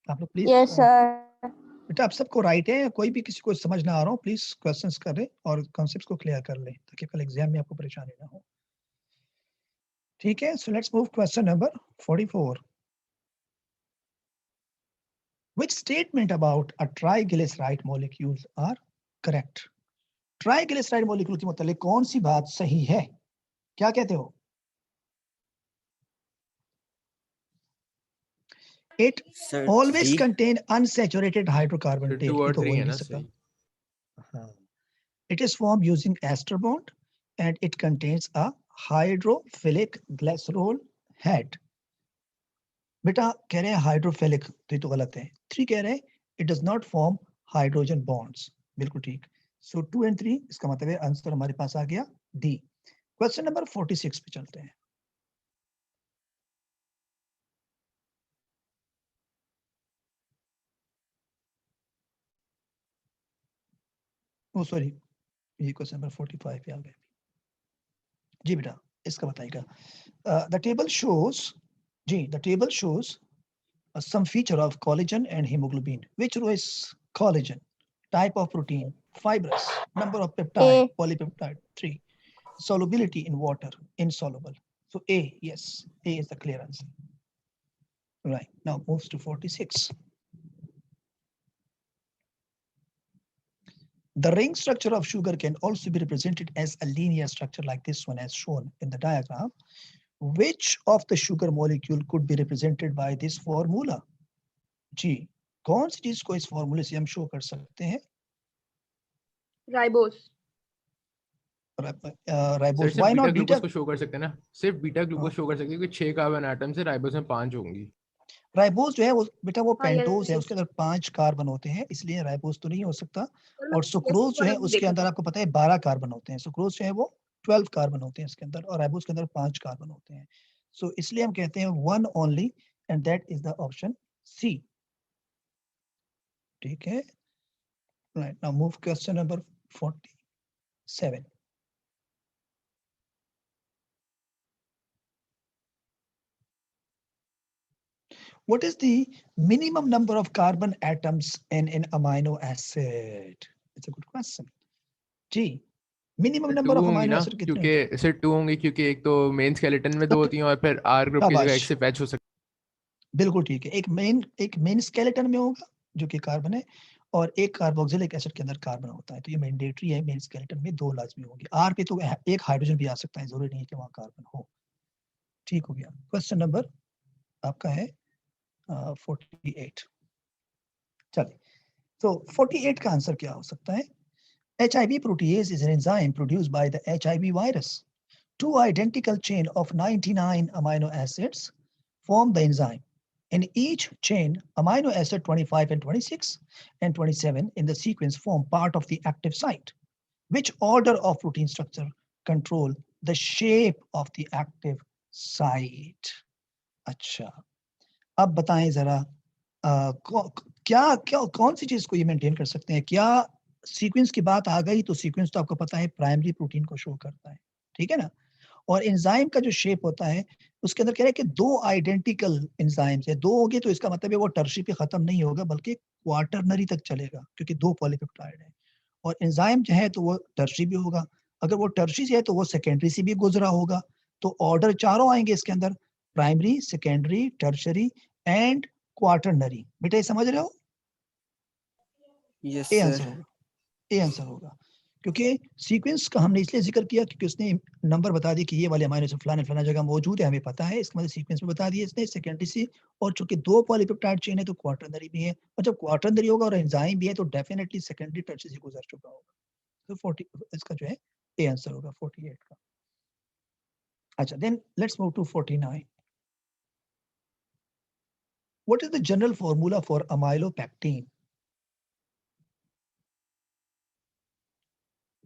Speaker 1: आप लोग प्लीज।
Speaker 5: Yes sir.
Speaker 1: बेटा आप सबको राइट है, कोई भी किसी को समझ ना आ रहा हो प्लीज क्वेश्चंस करें और कॉन्सेप्ट्स को क्लियर कर लें ताकि कल एग्जाम में आपको परेशानी ना हो। ठीक है, सो let's move question number 44। Which statement about a triglyceride molecules are correct? Triglyceride molecule के मतलब कौन सी बात सही है? क्या कहते हो? It
Speaker 2: sir
Speaker 1: always
Speaker 2: D.
Speaker 1: contain unsaturated hydrocarbon
Speaker 4: फिर
Speaker 1: tail.
Speaker 4: 2
Speaker 1: ये
Speaker 4: और
Speaker 1: तो
Speaker 4: 3
Speaker 1: हो ही
Speaker 4: है
Speaker 1: नहीं
Speaker 4: ना
Speaker 1: सकता।
Speaker 4: सही।
Speaker 1: हाँ। It is formed using ester bond and it contains a hydrophilic glycerol head. बेटा कह रहे हैं हाइड्रोफिलिक, तो ये तो गलत है। 3 कह रहे हैं it does not form hydrogen bonds. बिल्कुल ठीक। So 2 and 3 इसका मतलब है आंसर हमारे पास आ गया डी। क्वेश्चन नंबर 46 पे चलते हैं। ओ सॉरी, ये क्वेश्चन नंबर 45 पे आ गए। जी बेटा इसका बताइएगा। द टेबल शोज, जी the table shows some feature of collagen and hemoglobin. Which row is collagen? Type of protein, fibrous. Number of peptide,
Speaker 5: A.
Speaker 1: polypeptide. 3. Solubility in water, insoluble. So A, yes, A is the clear answer. Right, now moves to 46. The ring structure of sugar can also be represented as a linear structure like this one as shown in the diagram. Which of the sugar molecule could be represented by this formula? जी, कौन सी चीज को इस फॉर्मूले से हम show कर सकते हैं?
Speaker 3: राइबोस।
Speaker 1: राइबोस,
Speaker 4: सिर्फ
Speaker 1: why
Speaker 4: beta
Speaker 1: not
Speaker 4: glucose
Speaker 1: beta?
Speaker 4: को शो कर सकते हैं ना, सिर्फ बीटा ग्लूकोज शो कर सकते हैं क्योंकि 6 कार्बन एटम्स है, राइबोस में 5 होंगी।
Speaker 1: राइबोस जो है वो बेटा वो
Speaker 3: हाँ,
Speaker 1: पेंटोज है,
Speaker 3: yes.
Speaker 1: उसके अंदर 5 कार्बन होते हैं, इसलिए राइबोस तो नहीं हो सकता।
Speaker 3: सर, मैंने
Speaker 1: और सुक्रोज जो है
Speaker 3: वाला भी
Speaker 1: उसके
Speaker 3: देखा
Speaker 1: अंदर
Speaker 3: था।
Speaker 1: आपको पता है 12 कार्बन होते हैं, सुक्रोज जो है वो 12 कार्बन होते हैं इसके अंदर, और राइबोस के अंदर 5 कार्बन होते हैं। सो इसलिए हम कहते हैं one only, and that is the option C. ठीक है, right, now move question number 47. What is the minimum number of carbon atoms in an amino acid? It's a good question. जी, मिनिमम
Speaker 4: 2
Speaker 1: नंबर ऑफ
Speaker 4: होंगी
Speaker 1: amino
Speaker 4: ना,
Speaker 1: acid कितने
Speaker 4: क्योंकि
Speaker 1: होते हैं?
Speaker 4: सिर्फ 2 होंगी क्योंकि एक तो मेन स्केलेटन में 2 होती हैं और फिर आर ग्रुप की जगह
Speaker 1: शाबाश,
Speaker 4: एक सिर्फ एच हो सकती
Speaker 1: बिल्कुल ठीक है। एक मेन स्केलेटन में होगा जो कि कार्बन है, और एक कार्बोक्सिलिक एसिड के अंदर कार्बन होता है, तो ये मैंडेटरी है, मेन स्केलेटन में 2 लाजमी होंगे। आर पे तो एक हाइड्रोजन भी आ सकता है, जरूरी नहीं है कि वहां कार्बन हो। ठीक हो गया। क्वेश्चन नंबर आपका है 48। चलिए, तो 48 का आंसर क्या हो सकता है? HIV protease is an enzyme produced by the HIV virus. Two identical chain of 99 amino acids form the enzyme. In each chain, amino acid 25 and 26 and 27 in the sequence form part of the active site. Which order of protein structure control the shape of the active site? अच्छा, अब बताएं जरा क्या क्या कौन सी चीज को ये मेंटेन कर सकते हैं? क्या सीक्वेंस की बात आ गई तो सीक्वेंस तो आपको पता है प्राइमरी प्रोटीन को शो करता है, ठीक है ना? और एंजाइम का जो शेप होता है उसके अंदर कह रहे हैं कि 2 आइडेंटिकल एंजाइम्स है, 2 होंगे तो इसका मतलब है वो टर्शरी पे खत्म नहीं होगा बल्कि क्वाटरनरी तक चलेगा, क्योंकि 2 पॉलीपेप्टाइड है। और एंजाइम जो है तो वो टर्शरी भी होगा, अगर वो टर्शरी से है तो वो सेकेंडरी से भी गुजरा होगा। तो ऑर्डर चारों आएंगे इसके अंदर, primary, secondary, tertiary and quaternary. बेटा ये समझ रहे हो?
Speaker 2: यस
Speaker 1: ए
Speaker 2: सर।
Speaker 1: आंसर होगा, ए आंसर होगा, क्योंकि सीक्वेंस का हमने इसलिए जिक्र किया क्योंकि उसने नंबर बता दिया कि ये वाले अमीनो एसिड फलाने फलाना जगह मौजूद है, हमें पता है, इसका मतलब सीक्वेंस में बता दिया इसने सेकेंडरी से। और चूंकि 2 पॉलीपेप्टाइड चेन है तो क्वाटरनरी भी है, और जब क्वाटरनरी होगा और एंजाइम भी है तो डेफिनेटली सेकेंडरी टर्शरी से गुजर चुका होगा। तो 40 इसका जो है ए आंसर होगा 48 का। अच्छा, then let's move to 49. What is the general formula for amylopectin?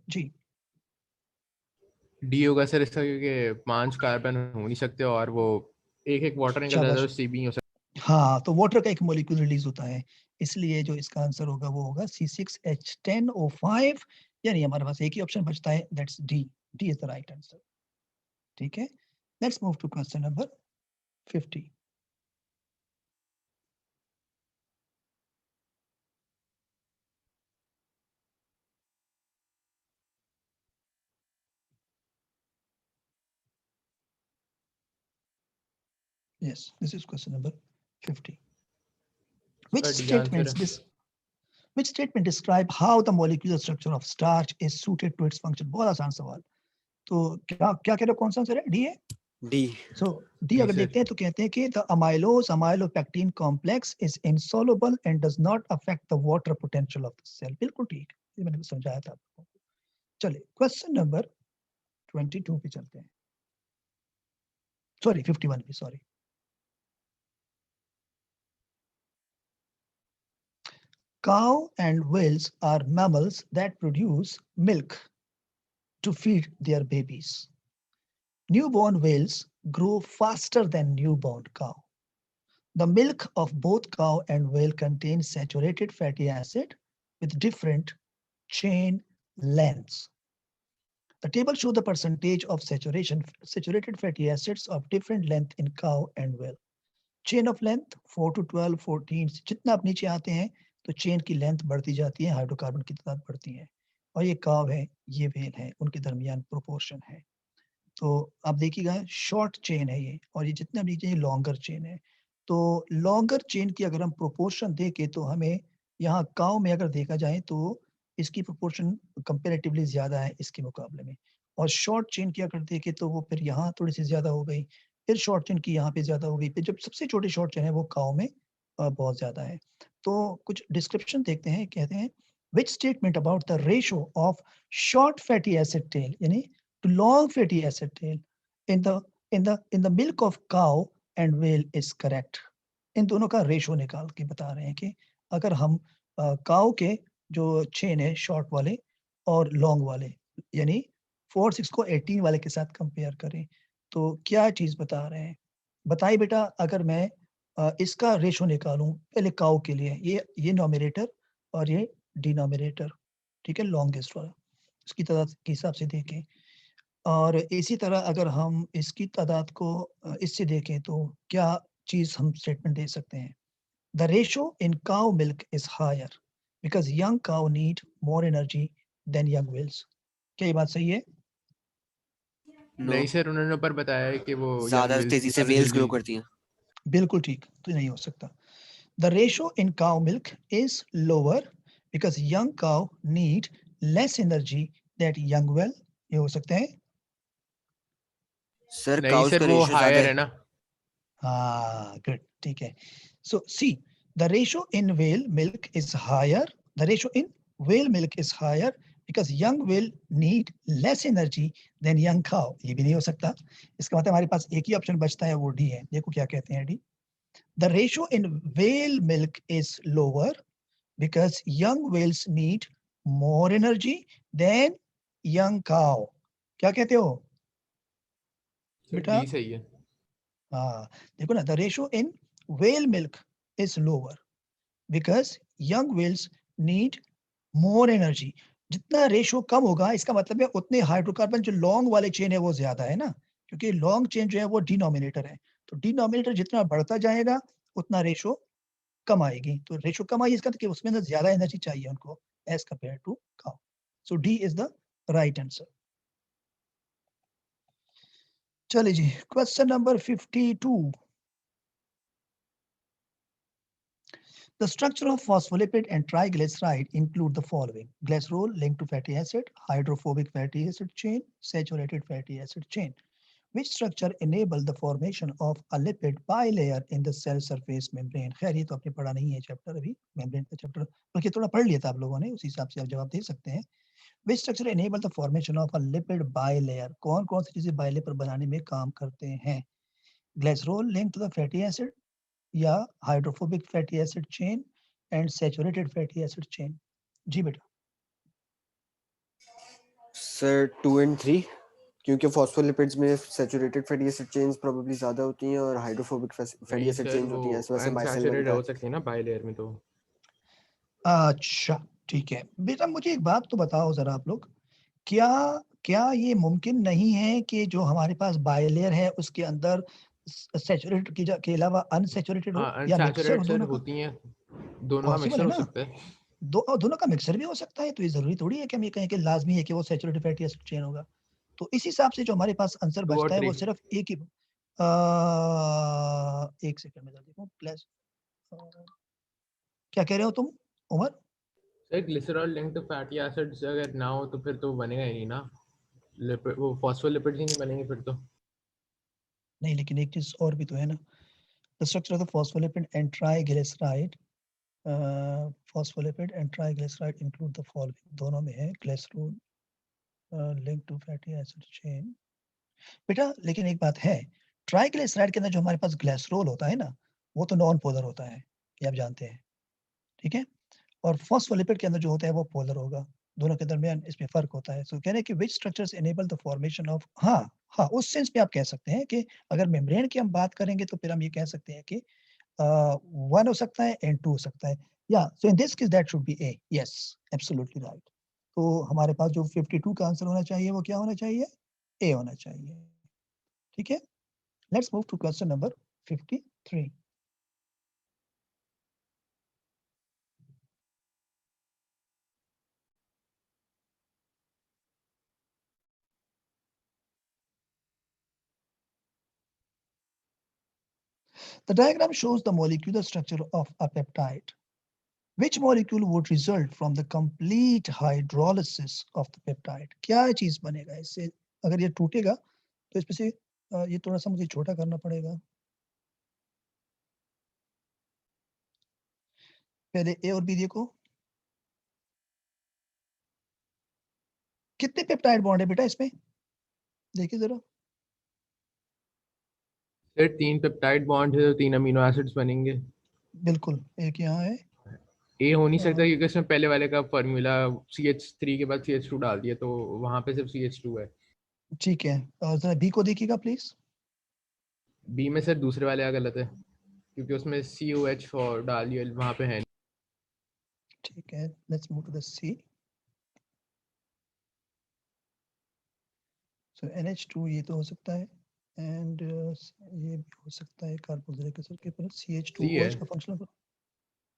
Speaker 1: जी,
Speaker 4: डी होगा सर इसका, क्योंकि 5 कार्बन हो नहीं सकते और वो एक वाटर निकल जाता है
Speaker 1: शाबाश।
Speaker 4: तो सी भी हो सकता
Speaker 1: हाँ, तो वाटर का एक मॉलिक्यूल रिलीज होता है, इसलिए जो इसका आंसर होगा वो होगा C6H10O5, यानी हमारे पास एक ही ऑप्शन बचता है, that's D. D is the right answer. ठीक है, let's move to question number 50. Yes, this is question number 50. Which
Speaker 4: है। डी आंसर
Speaker 1: statements
Speaker 4: है।
Speaker 1: this which statement describe how the molecular structure of starch is suited to its function? बहुत आसान सवाल। तो क्या क्या कह रहे हो, कौन सा आंसर है? डी है।
Speaker 2: डी।
Speaker 1: So डी
Speaker 4: डी
Speaker 1: अगर
Speaker 4: सर।
Speaker 1: देखते हैं तो कहते हैं कि the amylose amylopectin complex is insoluble and does not affect the water potential of the cell. बिल्कुल ठीक, ये मैंने समझाया था आपको। चलिए क्वेश्चन नंबर 22 पे चलते हैं, सॉरी 51 पे, sorry. Cow and whales are mammals that produce milk to feed their babies. Newborn whales grow faster than newborn cow. The milk of both cow and whale contains saturated fatty acid with different chain lengths. The table shows the percentage of saturated fatty acids of different length in cow and whale. Chain of length 4 to 12, 14, जितना आप नीचे आते हैं तो chain की length बढ़ती जाती है, हाइड्रोकार्बन की तादाद बढ़ती है। और ये काव है, ये व्हेल है, उनके दरमियान प्रोपोर्शन है। तो आप देखिएगा शॉर्ट चेन है ये, और ये जितना नीचे ये लॉन्गर चेन है। तो लॉन्गर चेन की अगर हम प्रोपोर्शन देखें तो हमें यहाँ काव में अगर देखा जाए तो इसकी प्रोपोर्शन कंपेरेटिवली ज्यादा है इसके मुकाबले में, और शॉर्ट चेन की अगर देखें तो वो फिर यहाँ थोड़ी सी ज्यादा हो गई, फिर शॉर्ट चेन की यहाँ पे ज्यादा हो गई, फिर जब सबसे छोटी शॉर्ट चेन है वो काव में बहुत ज्यादा है। तो कुछ डिस्क्रिप्शन देखते हैं, कहते हैं which statement about the ratio of short fatty acid tail यानी to long fatty acid tail in the milk of cow and whale is correct? इन दोनों का रेशो निकाल के बता रहे हैं कि अगर हम काऊ के जो चेन है शॉर्ट वाले और लॉन्ग वाले यानी 4-6 को 18 वाले के साथ कंपेयर करें तो क्या चीज बता रहे हैं? बताइए बेटा, अगर मैं इसका रेशो निकालूं पहले काऊ के लिए, ये नॉमिनेटर और ये डिनोमिनेटर, ठीक है, लॉन्गेस्ट वाला, उसकी तादाद के हिसाब से देखें। और इसी तरह अगर हम इसकी तादाद को इससे देखें तो क्या चीज हम स्टेटमेंट दे सकते हैं? The ratio in cow milk is higher because young cow need more energy than young whales. क्या ये बात सही है?
Speaker 4: नहीं
Speaker 2: नो
Speaker 4: सर, उन्होंने ऊपर बताया है कि वो
Speaker 2: ज्यादा
Speaker 4: young
Speaker 2: तेजी
Speaker 4: whales
Speaker 2: से
Speaker 4: ज्यादा
Speaker 2: वेल्स ग्रो
Speaker 4: जल्दी
Speaker 2: करती हैं।
Speaker 1: बिल्कुल ठीक, तो नहीं हो सकता। The ratio in cow milk is lower because young cow need less energy that young well. ये हो सकते हैं?
Speaker 2: सर
Speaker 4: नहीं
Speaker 2: काउस
Speaker 4: सर,
Speaker 2: का
Speaker 4: वो
Speaker 2: रेशियो ज्यादा
Speaker 4: हायर है
Speaker 2: है।
Speaker 4: ना।
Speaker 1: हाँ, गुड, ठीक है। So see, the ratio in whale milk is higher. The ratio in whale milk is higher because young whale need less energy than young cow. ये भी नहीं हो सकता। इसका मतलब हमारे पास एक ही ऑप्शन बचता है, वो डी है। देखो क्या कहते हैं D. The ratio in whale milk is lower because young whales need more energy than young cow. क्या कहते हो
Speaker 4: सर
Speaker 1: बेटा?
Speaker 4: डी सही है।
Speaker 1: हाँ, देखो ना, the ratio in whale milk is lower because young whales need more energy. जितना रेशो कम होगा इसका मतलब है उतने हाइड्रोकार्बन जो लॉन्ग वाले चेन है वो ज्यादा है ना, क्योंकि लॉन्ग चेन जो है वो डिनोमिनेटर है, तो डिनोमिनेटर जितना बढ़ता जाएगा उतना रेशो कम आएगी। तो रेशो कम आई इसका मतलब कि उसमें ना ज्यादा एनर्जी चाहिए उनको as compare to cow. So D is the right answer. चलिए जी, question number 52। The structure of phospholipid and triglyceride include the following: glycerol linked to fatty acid, hydrophobic fatty acid chain, saturated fatty acid chain. Which structure enable the formation of a lipid bilayer in the cell surface membrane? खैर ये तो आपने पढ़ा नहीं है chapter, अभी membrane का chapter बल्कि थोड़ा पढ़ लिया था आप लोगों ने, उस हिसाब से आप जवाब दे सकते हैं। Which structure enable the formation of a lipid bilayer? कौन कौन सी चीजें बाइलेयर बनाने में काम करते हैं? Glycerol linked to the fatty acid, या hydrophobic fatty acid chain and saturated fatty acid chain? जी बेटा।
Speaker 2: सर 2 and 3 क्योंकि फॉस्फोलिपिड्स में saturated fatty acid chains probably ज्यादा होती हैं और हाइड्रोफोबिक फैटी
Speaker 4: नहीं
Speaker 2: एसिड
Speaker 4: सर,
Speaker 2: चेन्स
Speaker 4: वो
Speaker 2: होती हैं, इस वजह से माइसेल
Speaker 4: अनसैचुरेटेड
Speaker 2: बनता
Speaker 4: हो
Speaker 2: है।
Speaker 4: सकती है ना बाइलेयर में तो।
Speaker 1: अच्छा ठीक है बेटा, मुझे एक बात तो बताओ जरा आप लोग, क्या क्या ये मुमकिन नहीं है कि जो हमारे पास बायलेयर है उसके अंदर सैचुरेटेड के अलावा अनसैचुरेटेड हो या मिक्सचर हो
Speaker 4: अनसैचुरेटेड
Speaker 1: दोनों का?
Speaker 4: होती हैं, दोनों का
Speaker 1: पॉसिबल
Speaker 4: मिक्सचर
Speaker 1: है
Speaker 4: हो
Speaker 1: ना,
Speaker 4: सकता है।
Speaker 1: दोनों का मिक्सचर भी हो सकता है, तो ये जरूरी थोड़ी है कि हम ये कहें कि लाजमी है कि वो सैचुरेटेड फैटी एसिड चेन होगा। तो इस हिसाब से जो हमारे पास आंसर
Speaker 4: 2 और
Speaker 1: बचता है वो
Speaker 4: 3।
Speaker 1: सिर्फ एक ही एक सेकंड में देखो प्लस क्या कह रहे हो तुम Umar?
Speaker 4: Sir glycerol linked to fatty acids अगर ना हो तो फिर तो बनेगा ही नहीं ना, लिपिड वो फॉस्फोलिपिड्स ही नहीं बनेंगे फिर तो।
Speaker 1: नहीं, लेकिन एक चीज और भी तो है ना, the structure of the phospholipid and triglyceride, phospholipid and triglyceride include the following, दोनों में है glycerol link to fatty acid chain. बेटा लेकिन एक बात है, ट्राइग्लिसराइड के अंदर जो हमारे पास ग्लिसरॉल होता है ना वो तो नॉन पोलर होता है, ये आप जानते हैं, ठीक है, और फॉस्फोलिपिड के अंदर जो होता है वो पोलर होगा, दोनों के दरमियान इसमें फर्क होता है। सो कह रहे हैं कि which structures enable the formation of, हाँ हाँ, उस सेंस में आप कह सकते हैं कि अगर मेम्ब्रेन की हम बात करेंगे तो फिर हम ये कह सकते हैं कि 1 हो सकता है एंड 2 हो सकता है, या so in this case that should be A. Yes, absolutely right. तो हमारे पास जो 52 का आंसर होना चाहिए वो क्या होना चाहिए? ए होना चाहिए, ठीक है। Let's move to question number 53। The diagram shows the molecular structure of a peptide. Which molecule would result from the complete hydrolysis of the peptide? क्या चीज बनेगा इससे? अगर ये टूटेगा तो इसमें से ये थोड़ा सा मुझे छोटा करना पड़ेगा, पहले ए और बी देखो। कितने पेप्टाइड बॉन्ड है बेटा इसमें, देखिए जरा।
Speaker 4: सर 3 पेप्टाइड बॉन्ड है तो 3 अमीनो एसिड्स बनेंगे।
Speaker 1: बिल्कुल, एक यहाँ है।
Speaker 4: ए हो नहीं सकता
Speaker 1: और
Speaker 4: क्योंकि उसमें पहले वाले का फार्मूला CH3 के बाद CH2 डाल दिया, तो वहां पे सिर्फ CH2 है।
Speaker 1: ठीक है, और जरा बी को देखिएगा प्लीज।
Speaker 4: बी में सर दूसरे वाले का गलत है क्योंकि उसमें COH और डाल दिया, वहां पे है।
Speaker 1: ठीक है, let's move to the C. So NH2 ये तो हो सकता है, एंड ये भी हो सकता है कार्बोक्सिलिक एसिड के पर
Speaker 4: सी
Speaker 1: CH2OH
Speaker 4: है।
Speaker 1: का फंक्शनल ग्रुप।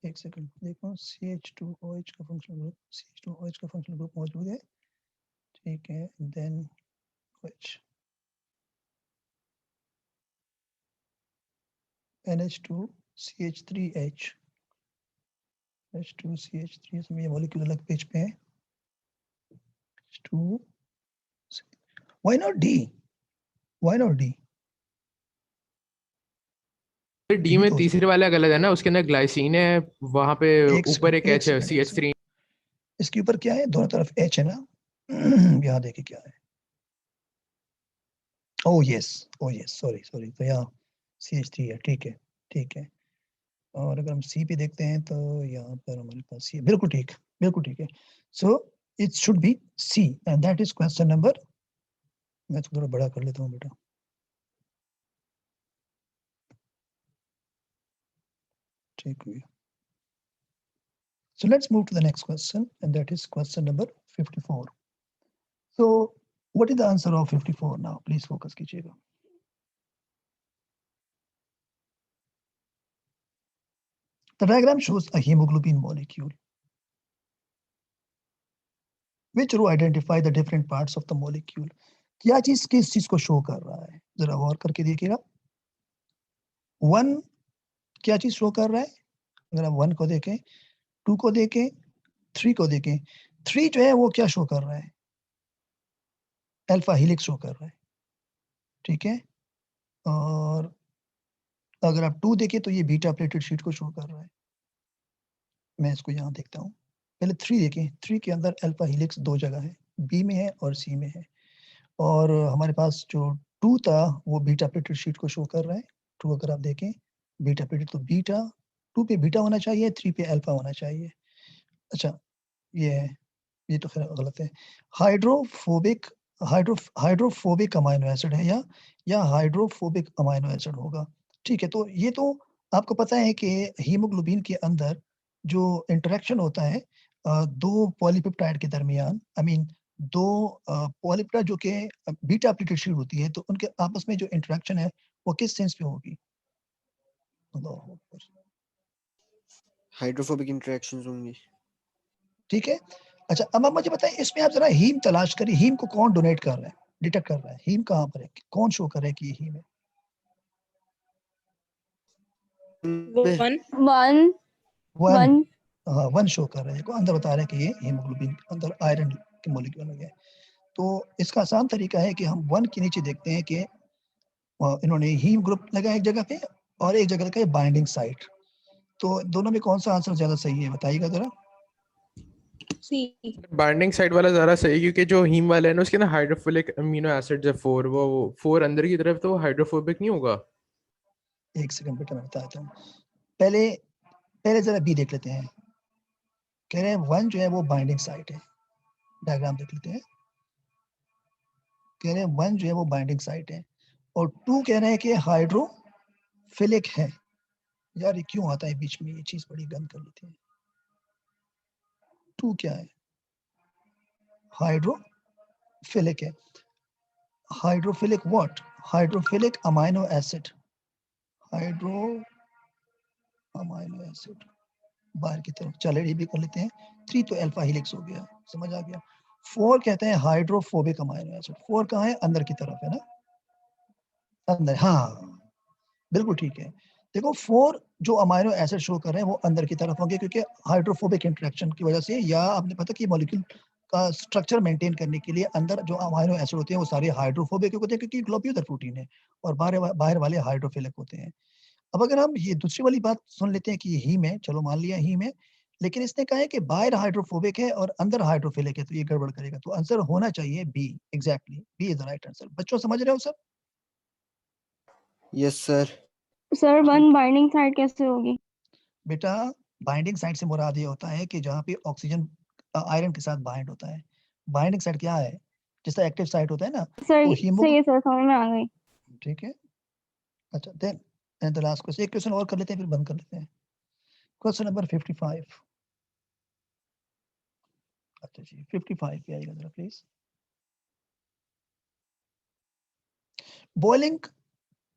Speaker 1: एक सेकंड देखो, CH2OH का फंक्शनल ग्रुप, CH2OH का फंक्शनल ग्रुप मौजूद है, ठीक है, देन OH NH2CH3H, H2CH3, इसमें ये मॉलिक्यूल अलग पेज पे है। H2, why not D? Why not D?
Speaker 4: D में तीसरे वाला गलत है ना, उसके अंदर ग्लाइसिन है, वहां पे ऊपर एक H है CH3।
Speaker 1: इसके ऊपर क्या है, दोनों तरफ H है ना। यहाँ देखिए क्या है, ओह यस सॉरी सॉरी, तो यहाँ CH3 है, ठीक है ठीक है। और अगर हम सी पे देखते हैं तो यहाँ पर हमारे पास सी, बिल्कुल ठीक है। So it should be C and that is question number, मैं इसको थोड़ा बड़ा कर लेता हूँ बेटा, ठीक है। So let's move to the next question, and that is question number 54. So what is the answer of 54 now? Please focus कीजिएगा। The diagram shows a hemoglobin molecule. Which row identify the different parts of the molecule? क्या चीज किस चीज को show कर रहा है, जरा गौर करके देखिएगा। 1 क्या चीज शो कर रहा है, अगर आप 1 को देखें, 2 को देखें, 3 को देखें, 3 जो है वो क्या शो कर रहा है, अल्फा हेलिक्स शो कर रहा है, ठीक है। और अगर आप 2 देखें तो ये बीटा प्लेटेड शीट को शो कर रहा है। मैं इसको यहाँ देखता हूँ, पहले 3 देखें, 3 के अंदर अल्फा हेलिक्स 2 जगह है, बी में है और सी में है। और हमारे पास जो 2 था वो बीटा प्लेटेड शीट को शो कर रहा है। 2 अगर आप देखें बीटा प्लेटेड, तो बीटा 2 पे बीटा होना चाहिए, 3 पे अल्फा होना चाहिए। अच्छा ये है, ये तो खैर गलत है। हाइड्रोफोबिक अमाइनो एसिड है या हाइड्रोफोबिक अमाइनो एसिड होगा, ठीक है। तो ये तो आपको पता है कि हीमोग्लोबिन के अंदर जो इंटरेक्शन होता है 2 पॉलीपेप्टाइड के दरमियान, आई मीन 2 पॉलीपेप्टाइड जो कि बीटा प्लेटेड शीट होती है, तो उनके आपस में जो इंटरेक्शन है वो किस सेंस पे होगी,
Speaker 2: हाइड्रोफोबिक इंटरेक्शंस होंगी।
Speaker 1: ठीक है। अच्छा अब आप मुझे बताएं, इसमें आप जरा हीम तलाश करिए, हीम को कौन डोनेट कर रहा है, डिटेक्ट कर रहा है, हीम कहाँ पर है, कौन शो कर रहा है कि ये हीम है।
Speaker 3: 1
Speaker 5: 1
Speaker 1: 1
Speaker 5: 1
Speaker 1: 1 शो कर रहा है, को अंदर बता रहा है कि ये हीमोग्लोबिन के अंदर आयरन के मॉलिक्यूल लगे हैं। तो इसका आसान तरीका है कि हम 1 के नीचे देखते हैं कि इन्होंने हीम ग्रुप लगा एक जगह पे और एक जगह का बाइंडिंग साइट, तो दोनों में कौन सा आंसर ज्यादा सही है, बताइएगा जरा।
Speaker 3: C
Speaker 4: बाइंडिंग साइड वाला ज़्यादा सही, क्योंकि जो हीम वाला है ना उसके ना हाइड्रोफिलिक अमीनो एसिड्स है 4, वो 4 अंदर की तरफ, तो हाइड्रोफोबिक नहीं होगा।
Speaker 1: एक सेकंड बेटा मैं बताता हूँ, पहले जरा बी देख लेते हैं। कह रहे हैं 1 जो है वो बाइंडिंग साइट है, डायग्राम देख लेते हैं। कह रहे हैं 1 जो है वो बाइंडिंग साइट है और 2 कह रहे हैं कि हाइड्रोफिलिक है। यार ये क्यों आता है बीच में, ये चीज बड़ी गंद कर लेते हैं। 2 क्या है, हाइड्रोफिलिक है। Hydrophilic what, hydrophilic amino acid, hydro amino acid बाहर की तरफ, चलो ये भी कर लेते हैं। 3 तो अल्फा हेलिक्स हो गया, समझ आ गया। 4 कहते हैं हाइड्रोफोबिक अमाइनो एसिड, 4 कहाँ है, अंदर की तरफ है ना, अंदर, हाँ बिल्कुल ठीक है। देखो 4 जो अमाइनो एसिड शो कर रहे हैं वो अंदर की तरफ होंगे, क्योंकि हाइड्रोफोबिक इंटरेक्शन की वजह से, या आपने पता कि मॉलिक्यूल का स्ट्रक्चर मेंटेन करने के लिए अंदर जो अमाइनो एसिड होते हैं वो सारे हाइड्रोफोबिक होते हैं, क्योंकि ग्लोब्यूलर प्रोटीन है, और बाहर वाले हाइड्रोफिलिक होते हैं। अब अगर हम ये दूसरी वाली बात सुन लेते हैं कि ये हीम है, चलो मान लिया हीम है, लेकिन इसने कहा है कि बाहर हाइड्रोफोबिक है और अंदर हाइड्रोफिलिक है, तो ये गड़बड़ करेगा। तो आंसर होना चाहिए B, exactly B is the right answer. बच्चों समझ रहे हो सब?
Speaker 2: Yes sir.
Speaker 5: Sir one binding side कैसे होगी?
Speaker 1: बेटा बाइंडिंग साइड से मुराद ये होता है कि जहाँ पे ऑक्सीजन आयरन के साथ बाइंड होता है। बाइंडिंग साइड क्या है? जिसका एक्टिव साइट होता है ना,
Speaker 5: सर
Speaker 1: वो
Speaker 5: सही है सर, समझ में आ गई।
Speaker 1: ठीक है। अच्छा then and the last question, एक क्वेश्चन और कर लेते हैं फिर बंद कर लेते हैं। Question number 55। अच्छा जी 55 पे आइएगा जरा please. Boiling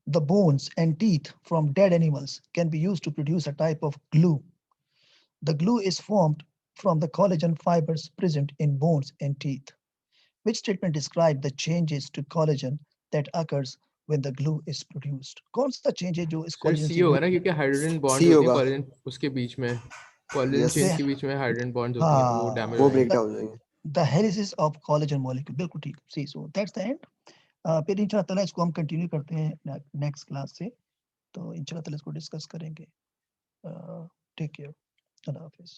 Speaker 1: the bones and teeth from dead animals can be used to produce a type of glue. The glue is formed from the collagen fibers present in bones and teeth. Which statement describes the changes to collagen that occurs when the glue is produced? कौन सा change है जो इस
Speaker 4: sir
Speaker 1: collagen
Speaker 4: सी
Speaker 1: से
Speaker 4: होगा ना, क्योंकि hydrogen bond
Speaker 2: C
Speaker 4: होती है
Speaker 2: होगा।
Speaker 4: कोलेजन उसके बीच में, कोलेजन
Speaker 2: यस,
Speaker 4: चेन्स
Speaker 1: से
Speaker 4: के बीच में हाइड्रोजन बॉन्ड्स होती हैं, वो डैमेज
Speaker 1: हाँ
Speaker 2: वो
Speaker 4: हो
Speaker 2: ब्रेक
Speaker 4: जाएंगे।
Speaker 2: डाउन हो जाएंगे।
Speaker 1: the helices of collagen molecule, बिल्कुल ठीक। see so that's the end। फिर इंशाल्लाह ताला इसको हम कंटिन्यू करते हैं नेक्स्ट क्लास से, तो इंशाल्लाह ताला इसको डिस्कस करेंगे। टेक केयर, अल्लाह हाफिज।